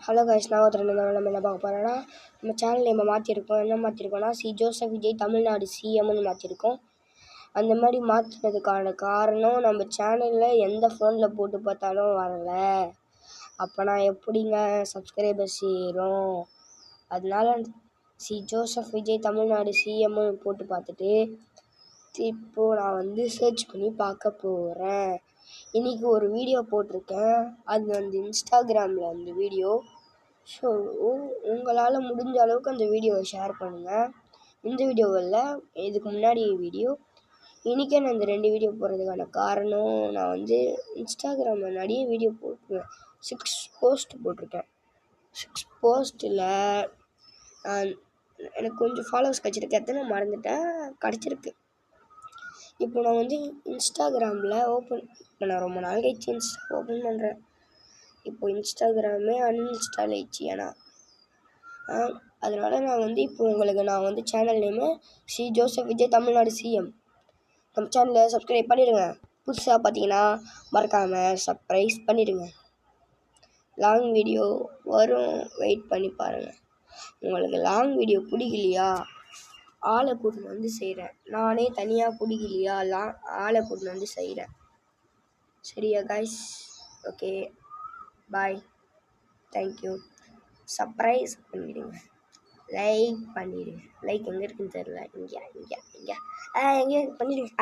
Hello guys, நான் நம்ம என்ன பார்க்க போகிறோன்னா, நம்ம சேனல் நம்ம மாற்றிருக்கோம். என்ன மாற்றிருக்கோன்னா, ஜோசப் விஜய் தமிழ்நாடு சிஎம்னு மாற்றிருக்கோம். அந்த மாதிரி மாற்றினதுக்கான காரணம், நம்ம சேனலில் எந்த ஃபோனில் போட்டு பார்த்தாலும் வரலை. அப்போ நான் எப்படிங்க சப்ஸ்கிரைபர்ஸ் ஏறும்? அதனால ஜோசப் விஜய் தமிழ்நாடு சிஎம்னு போட்டு பார்த்துட்டு இப்போது நான் சர்ச் பண்ணி பார்க்க போகிறேன். இன்றைக்கி ஒரு வீடியோ போட்டிருக்கேன். அது இன்ஸ்டாகிராமில் வீடியோ. ஸோ உங்களால் முடிஞ்ச அளவுக்கு அந்த வீடியோவை ஷேர் பண்ணுங்கள். இந்த வீடியோவில் இதுக்கு முன்னாடி வீடியோ, இன்றைக்கே நான் இந்த 2 வீடியோ போடுறதுக்கான காரணம், நான் இன்ஸ்டாகிராமில் நிறைய வீடியோ போட்டுருவேன். 6 போஸ்ட் போட்டிருக்கேன். 6 போஸ்ட்டில் எனக்கு கொஞ்சம் ஃபாலோவர்ஸ் கிடச்சிருக்கு. எத்தனை மறந்துட்டேன், கிடச்சிருக்கு. இப்போ நான் இன்ஸ்டாகிராமில் நான் ரொம்ப நாள் கழிச்சு ஓப்பன் பண்ணுறேன். இப்போ இன்ஸ்டாகிராமே அன்இன்ஸ்டால் ஆயிடுச்சு. ஏன்னா அதனால் நான் இப்போ உங்களுக்கு நான் channel name Joseph Vijay Tamil Nadu CM. நம்ம சேனலை சப்ஸ்கிரைப் பண்ணிடுங்க. புதுசாக பார்த்தீங்கன்னா மறக்காமல் சப்ஸ்கிரைப் பண்ணிடுங்க. லாங் வீடியோ வரும், வெயிட் பண்ணி பாருங்கள். உங்களுக்கு லாங் வீடியோ பிடிக்கலையா, ஆளை கூட்டின்னு செய்கிறேன். நானே தனியாக பிடிக்கலையா, ஆளை கூட்டின்னு செய்கிறேன். சரியா கைஸ்? ஓகே, பாய், தேங்க்யூ. சப்ஸ்கிரைப் பண்ணிவிடுங்க, லைக் பண்ணிவிடுங்க. லைக் எங்கே இருக்குன்னு தெரியல. இங்கே பண்ணிவிடுங்க.